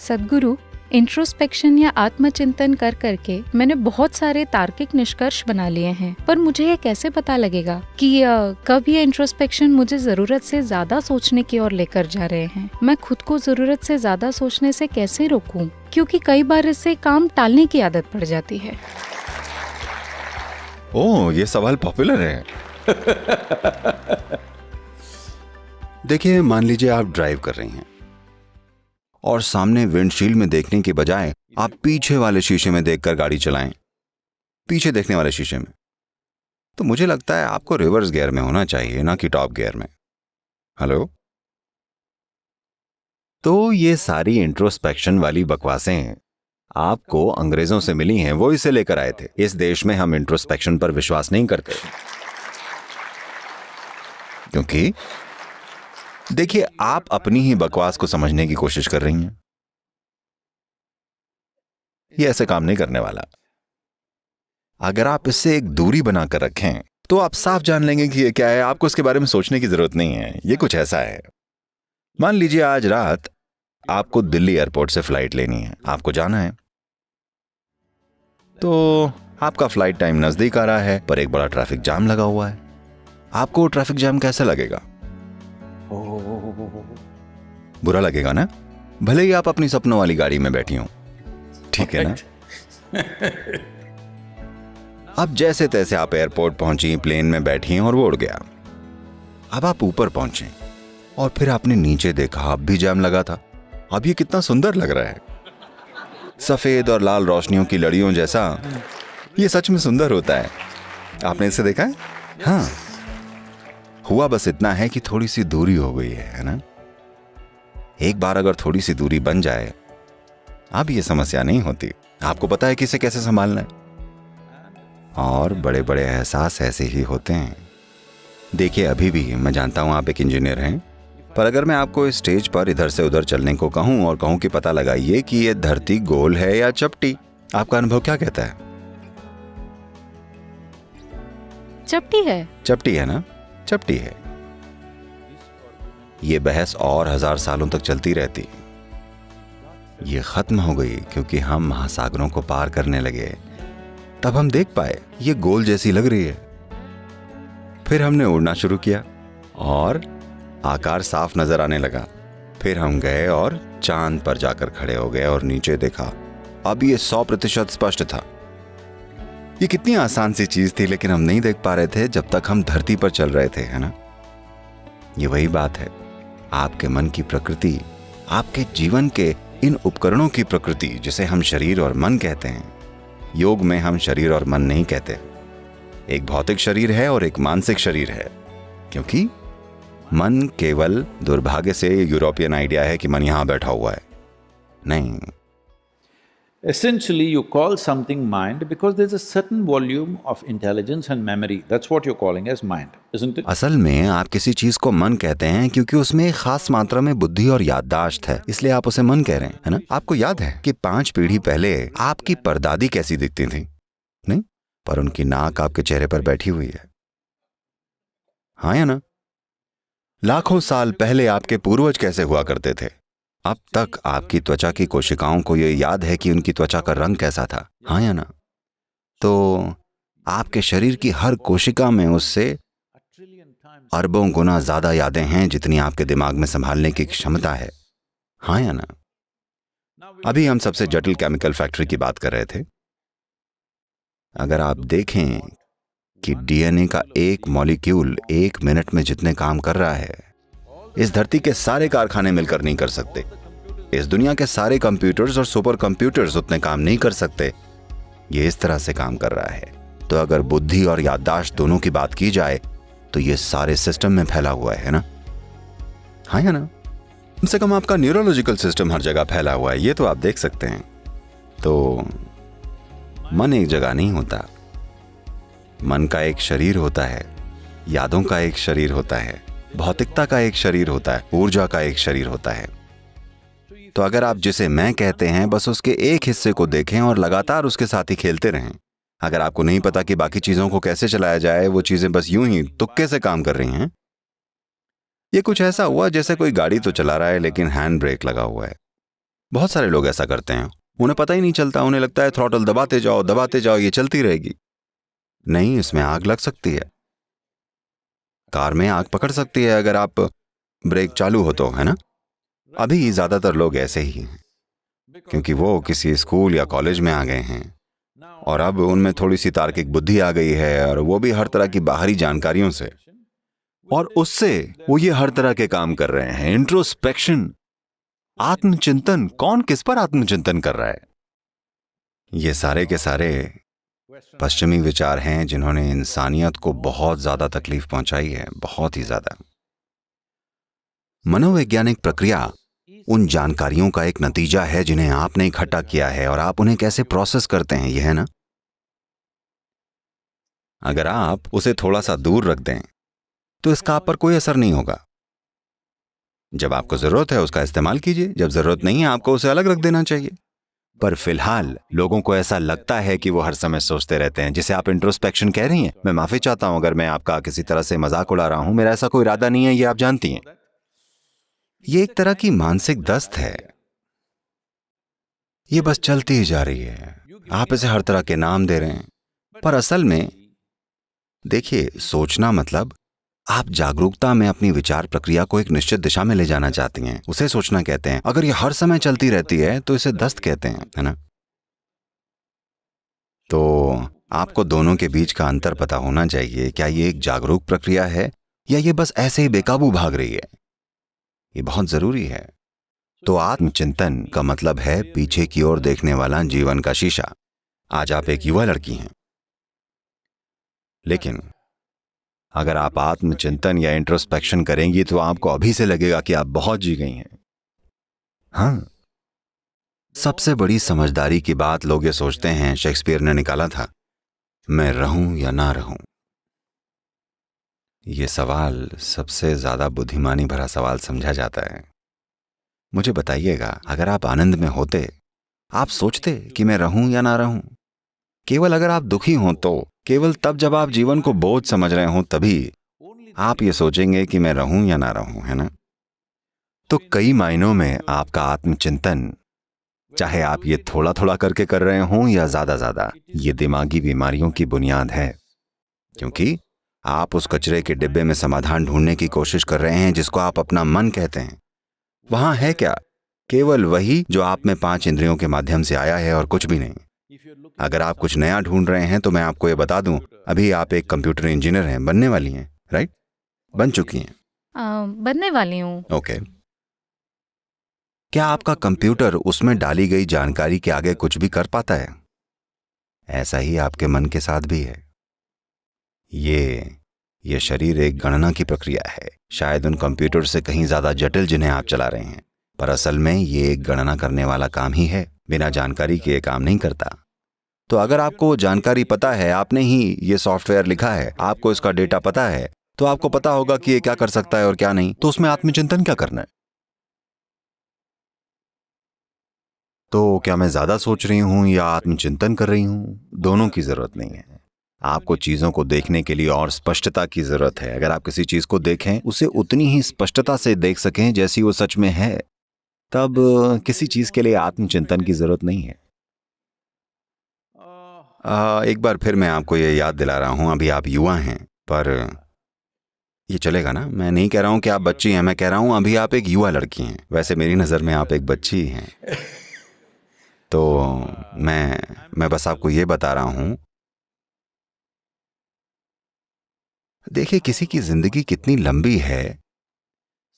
सद्गुरु, introspection या आत्मचिंतन कर करके मैंने बहुत सारे तार्किक निष्कर्ष बना लिए हैं, पर मुझे ये कैसे पता लगेगा कि कब ये इंट्रोस्पेक्शन मुझे जरूरत से ज्यादा सोचने की ओर लेकर जा रहे हैं। मैं खुद को जरूरत से ज्यादा सोचने से कैसे रोकूं, क्योंकि कई बार इससे काम टालने की आदत पड़ जाती है। ओह, ये सवाल पॉपुलर है। देखिए, मान लीजिए आप ड्राइव कर रही हैं और सामने विंडशील्ड में देखने के बजाय आप पीछे वाले शीशे में देखकर गाड़ी चलाएं, पीछे देखने वाले शीशे में। तो मुझे लगता है आपको रिवर्स गियर में होना चाहिए, ना कि टॉप गियर में। हेलो? तो ये सारी इंट्रोस्पेक्शन वाली बकवासें आपको अंग्रेजों से मिली हैं, वो इसे लेकर आए थे। इस देश में हम इंट्रोस्पेक्शन पर विश्वास नहीं करते, क्योंकि देखिए, आप अपनी ही बकवास को समझने की कोशिश कर रही हैं। ये ऐसे काम नहीं करने वाला। अगर आप इससे एक दूरी बनाकर रखें तो आप साफ जान लेंगे कि ये क्या है। आपको इसके बारे में सोचने की जरूरत नहीं है। ये कुछ ऐसा है, मान लीजिए आज रात आपको दिल्ली एयरपोर्ट से फ्लाइट लेनी है, आपको जाना है, तो आपका फ्लाइट टाइम नजदीक आ रहा है, पर एक बड़ा ट्रैफिक जाम लगा हुआ है। आपको ट्रैफिक जाम कैसा लगेगा? बुरा लगेगा ना, भले ही आप अपनी सपनों वाली गाड़ी में बैठी हो, ठीक है ना? अब जैसे तैसे आप एयरपोर्ट पहुंची, प्लेन में बैठी और वो उड़ गया। अब आप ऊपर पहुंचे और फिर आपने नीचे देखा, अब भी जाम लगा था। अब ये कितना सुंदर लग रहा है, सफेद और लाल रोशनियों की लड़ियों जैसा। ये सच में सुंदर होता है। आपने इसे देखा है? हाँ, हुआ बस इतना है कि थोड़ी सी दूरी हो गई है ना? एक बार अगर थोड़ी सी दूरी बन जाए, अब ये समस्या नहीं होती। आपको पता है कि इसे कैसे संभालना है। और बड़े बड़े एहसास ऐसे ही होते हैं। देखिए, अभी भी मैं जानता हूं आप एक इंजीनियर हैं, पर अगर मैं आपको इस स्टेज पर इधर से उधर चलने को कहूं और कहूं कि पता लगाइए कि ये धरती गोल है या चपटी, आपका अनुभव क्या कहता है? चपटी है। चपटी है ना? चपटी है। ये बहस और 1000 सालों तक चलती रहती। ये खत्म हो गई क्योंकि हम महासागरों को पार करने लगे। तब हम देख पाए ये गोल जैसी लग रही है। फिर हमने उड़ना शुरू किया और आकार साफ नजर आने लगा। फिर हम गए और चांद पर जाकर खड़े हो गए और नीचे देखा। अब ये 100% स्पष्ट था। ये कितनी आसान सी चीज थी, लेकिन हम नहीं देख पा रहे थे जब तक हम धरती पर चल रहे थे, है ना? ये वही बात है। आपके मन की प्रकृति, आपके जीवन के इन उपकरणों की प्रकृति, जिसे हम शरीर और मन कहते हैं। योग में हम शरीर और मन नहीं कहते। एक भौतिक शरीर है और एक मानसिक शरीर है, क्योंकि मन केवल दुर्भाग्य से यूरोपियन आइडिया है कि मन यहां बैठा हुआ है। नहीं। Essentially, you call something mind because there's a certain volume of intelligence and memory. That's what you're calling as mind, isn't it? असल में आप किसी चीज को मन कहते हैं क्योंकि उसमें एक खास मात्रा में बुद्धि और याददाश्त है, इसलिए आप उसे मन कह रहे हैं, है ना? आपको याद है कि 5 पीढ़ी पहले आपकी परदादी कैसी दिखती थी? नहीं, पर उनकी नाक आपके चेहरे पर बैठी हुई है। हाँ या ना? लाखों साल पहले आपके पूर्वज कैसे हुआ करते थे? अब तक आपकी त्वचा की कोशिकाओं को यह याद है कि उनकी त्वचा का रंग कैसा था। हाँ या ना? तो आपके शरीर की हर कोशिका में उससे अरबों गुना ज्यादा यादें हैं जितनी आपके दिमाग में संभालने की क्षमता है। हाँ या ना? अभी हम सबसे जटिल केमिकल फैक्ट्री की बात कर रहे थे। अगर आप देखें कि डीएनए का एक मॉलिक्यूल 1 मिनट में जितने काम कर रहा है, इस धरती के सारे कारखाने मिलकर नहीं कर सकते। इस दुनिया के सारे कंप्यूटर्स और सुपर कंप्यूटर्स उतने काम नहीं कर सकते। ये इस तरह से काम कर रहा है। तो अगर बुद्धि और याददाश्त दोनों की बात की जाए तो ये सारे सिस्टम में फैला हुआ है ना? हाँ या ना? कम से कम आपका न्यूरोलॉजिकल सिस्टम हर जगह फैला हुआ है, ये तो आप देख सकते हैं। तो मन एक जगह नहीं होता। मन का एक शरीर होता है, यादों का एक शरीर होता है, भौतिकता का एक शरीर होता है, ऊर्जा का एक शरीर होता है। तो अगर आप जिसे मैं कहते हैं बस उसके एक हिस्से को देखें और लगातार उसके साथ ही खेलते रहें, अगर आपको नहीं पता कि बाकी चीजों को कैसे चलाया जाए, वो चीजें बस यूं ही तुक्के से काम कर रही हैं। ये कुछ ऐसा हुआ जैसे कोई गाड़ी तो चला रहा है लेकिन हैंड ब्रेक लगा हुआ है। बहुत सारे लोग ऐसा करते हैं, उन्हें पता ही नहीं चलता, उन्हें लगता है थ्रॉटल दबाते जाओ, ये चलती रहेगी। नहीं, इसमें आग लग सकती है, कार में आग पकड़ सकती है अगर आप ब्रेक चालू हो तो, है ना। अभी ज्यादातर लोग ऐसे ही हैं, क्योंकि वो किसी स्कूल या कॉलेज में आ गए हैं और अब उनमें थोड़ी सी तार्किक बुद्धि आ गई है, और वो भी हर तरह की बाहरी जानकारियों से, और उससे वो ये हर तरह के काम कर रहे हैं। इंट्रोस्पेक्शन, आत्मचिंतन, कौन किस पर आत्मचिंतन कर रहा है? ये सारे के सारे पश्चिमी विचार हैं जिन्होंने इंसानियत को बहुत ज्यादा तकलीफ पहुंचाई है, बहुत ही ज्यादा। मनोवैज्ञानिक प्रक्रिया उन जानकारियों का एक नतीजा है जिन्हें आपने इकट्ठा किया है, और आप उन्हें कैसे प्रोसेस करते हैं, यह है ना। अगर आप उसे थोड़ा सा दूर रख दें तो इसका आप पर कोई असर नहीं होगा। जब आपको जरूरत है उसका इस्तेमाल कीजिए, जब जरूरत नहीं है आपको उसे अलग रख देना चाहिए। पर फिलहाल लोगों को ऐसा लगता है कि वो हर समय सोचते रहते हैं, जिसे आप इंट्रोस्पेक्शन कह रही हैं। मैं माफी चाहता हूं अगर मैं आपका किसी तरह से मजाक उड़ा रहा हूं, मेरा ऐसा कोई इरादा नहीं है, ये आप जानती हैं। ये एक तरह की मानसिक दस्त है, ये बस चलती ही जा रही है। आप इसे हर तरह के नाम दे रहे हैं, पर असल में देखिए, सोचना मतलब आप जागरूकता में अपनी विचार प्रक्रिया को एक निश्चित दिशा में ले जाना चाहती हैं, उसे सोचना कहते हैं। अगर ये हर समय चलती रहती है तो इसे दस्त कहते हैं, है ना। तो आपको दोनों के बीच का अंतर पता होना चाहिए। क्या ये एक जागरूक प्रक्रिया है या ये बस ऐसे ही बेकाबू भाग रही है? ये बहुत जरूरी है। तो आत्मचिंतन का मतलब है पीछे की ओर देखने वाला जीवन का शीशा। आज आप एक युवा लड़की हैं, लेकिन अगर आप आत्मचिंतन या इंट्रोस्पेक्शन करेंगी तो आपको अभी से लगेगा कि आप बहुत जी गई हैं। हाँ, सबसे बड़ी समझदारी की बात लोग ये सोचते हैं, शेक्सपियर ने निकाला था, मैं रहूं या ना रहूं। ये सवाल सबसे ज्यादा बुद्धिमानी भरा सवाल समझा जाता है। मुझे बताइएगा, अगर आप आनंद में होते, आप सोचते कि मैं रहूं या ना रहूं? केवल अगर आप दुखी हों तो, केवल तब जब आप जीवन को बोझ समझ रहे हों तभी आप ये सोचेंगे कि मैं रहूं या ना रहूं, है ना। तो कई मायनों में आपका आत्मचिंतन, चाहे आप ये थोड़ा थोड़ा करके कर रहे हों या ज्यादा, ये दिमागी बीमारियों की बुनियाद है, क्योंकि आप उस कचरे के डिब्बे में समाधान ढूंढने की कोशिश कर रहे हैं जिसको आप अपना मन कहते हैं। वहां है क्या? केवल वही जो आप में 5 इंद्रियों के माध्यम से आया है और कुछ भी नहीं। अगर आप कुछ नया ढूंढ रहे हैं तो मैं आपको ये बता दूं, अभी आप एक कंप्यूटर इंजीनियर हैं, बनने वाली हैं, राइट? बन चुकी हैं? बनने वाली हूँ। ओके। क्या आपका कंप्यूटर उसमें डाली गई जानकारी के आगे कुछ भी कर पाता है? ऐसा ही आपके मन के साथ भी है। ये शरीर एक गणना की प्रक्रिया है, शायद उन कंप्यूटर से कहीं ज्यादा जटिल जिन्हें आप चला रहे हैं, पर असल में ये एक गणना करने वाला काम ही है। बिना जानकारी के ये काम नहीं करता। तो अगर आपको वो जानकारी पता है, आपने ही ये सॉफ्टवेयर लिखा है, आपको इसका डेटा पता है, तो आपको पता होगा कि ये क्या कर सकता है और क्या नहीं। तो उसमें आत्मचिंतन क्या करना है? तो क्या मैं ज्यादा सोच रही हूं या आत्मचिंतन कर रही हूं? दोनों की जरूरत नहीं है। आपको चीजों को देखने के लिए और स्पष्टता की जरूरत है। अगर आप किसी चीज को देखें, उसे उतनी ही स्पष्टता से देख सकें जैसी वो सच में है, तब किसी चीज के लिए आत्मचिंतन की जरूरत नहीं है। एक बार फिर मैं आपको ये याद दिला रहा हूं, अभी आप युवा हैं, पर ये चलेगा ना? मैं नहीं कह रहा हूं कि आप बच्ची हैं, मैं कह रहा हूं अभी आप एक युवा लड़की हैं। वैसे मेरी नजर में आप एक बच्ची हैं। तो मैं बस आपको ये बता रहा हूं, देखिए किसी की जिंदगी कितनी लंबी है,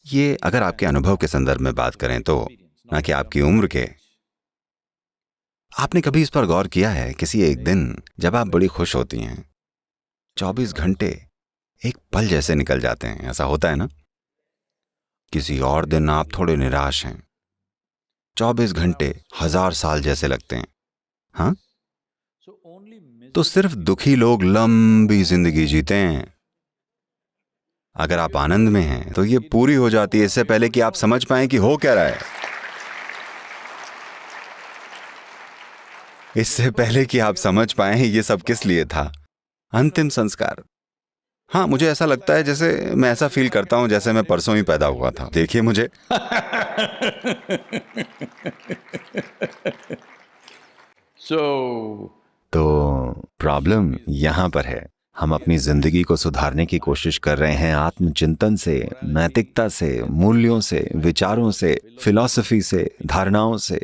ये अगर आपके अनुभव के संदर्भ में बात करें तो, ना कि आपकी उम्र के। आपने कभी इस पर गौर किया है, किसी एक दिन जब आप बड़ी खुश होती हैं, 24 घंटे एक पल जैसे निकल जाते हैं, ऐसा होता है ना? किसी और दिन आप थोड़े निराश हैं, 24 घंटे 1000 साल जैसे लगते हैं। हाँ, तो सिर्फ दुखी लोग लंबी जिंदगी जीते हैं। अगर आप आनंद में हैं तो ये पूरी हो जाती है इससे पहले कि आप समझ पाएं कि हो क्या रहा है, इससे पहले कि आप समझ पाएं ये सब किस लिए था। अंतिम संस्कार, हाँ, मुझे ऐसा लगता है जैसे मैं ऐसा फील करता हूँ जैसे मैं परसों ही पैदा हुआ था। देखिए मुझे। तो प्रॉब्लम यहाँ पर है। हम अपनी जिंदगी को सुधारने की कोशिश कर रहे हैं आत्मचिंतन से, नैतिकता से, मूल्यों से, विचारों से, फिलॉसफी से, धारणाओं से,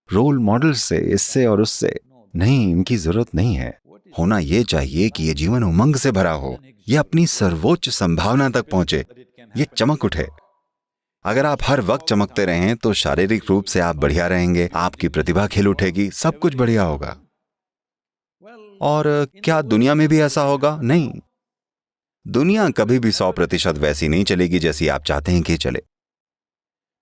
रोल मॉडल से, इससे और उससे। नहीं, इनकी जरूरत नहीं है। होना ये चाहिए कि ये जीवन उमंग से भरा हो, ये अपनी सर्वोच्च संभावना तक पहुंचे, ये चमक उठे। अगर आप हर वक्त चमकते रहें तो शारीरिक रूप से आप बढ़िया रहेंगे, आपकी प्रतिभा खिल उठेगी, सब कुछ बढ़िया होगा। और क्या दुनिया में भी ऐसा होगा? नहीं, दुनिया कभी भी 100% वैसी नहीं चलेगी जैसी आप चाहते हैं कि चले।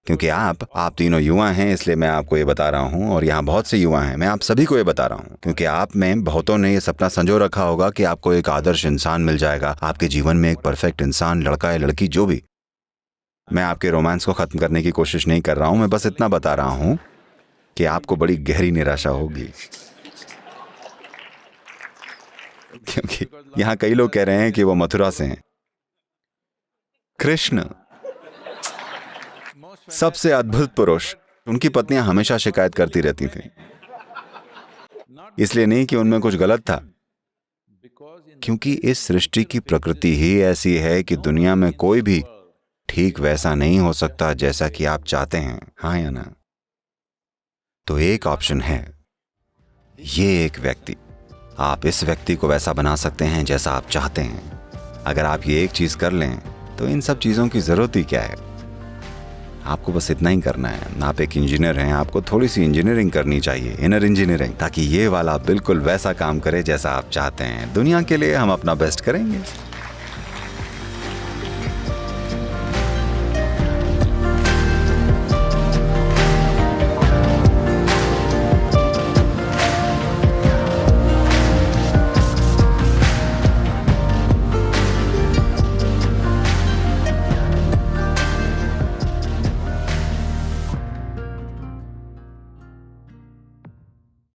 क्योंकि आप तीनों युवा हैं, इसलिए मैं आपको ये बता रहा हूं, और यहाँ बहुत से युवा हैं, मैं आप सभी को ये बता रहा हूं, क्योंकि आप में बहुतों ने ये सपना संजो रखा होगा कि आपको एक आदर्श इंसान मिल जाएगा, आपके जीवन में एक परफेक्ट इंसान, लड़का या लड़की, जो भी। मैं आपके रोमांस को खत्म करने की कोशिश नहीं कर रहा हूं, मैं बस इतना बता रहा हूं कि आपको बड़ी गहरी निराशा होगी। क्योंकि यहाँ कई लोग कह रहे हैं कि वो मथुरा से हैं। कृष्ण सबसे अद्भुत पुरुष, उनकी पत्नियां हमेशा शिकायत करती रहती थीं। इसलिए नहीं कि उनमें कुछ गलत था, क्योंकि इस सृष्टि की प्रकृति ही ऐसी है कि दुनिया में कोई भी ठीक वैसा नहीं हो सकता जैसा कि आप चाहते हैं, हाँ या ना? तो एक ऑप्शन है, ये एक व्यक्ति, आप इस व्यक्ति को वैसा बना सकते हैं जैसा आप चाहते हैं। अगर आप ये एक चीज कर लें तो इन सब चीजों की जरूरत ही क्या है? आपको बस इतना ही करना है। आप एक इंजीनियर हैं, आपको थोड़ी सी इंजीनियरिंग करनी चाहिए, इनर इंजीनियरिंग, ताकि ये वाला बिल्कुल वैसा काम करे जैसा आप चाहते हैं। दुनिया के लिए हम अपना बेस्ट करेंगे।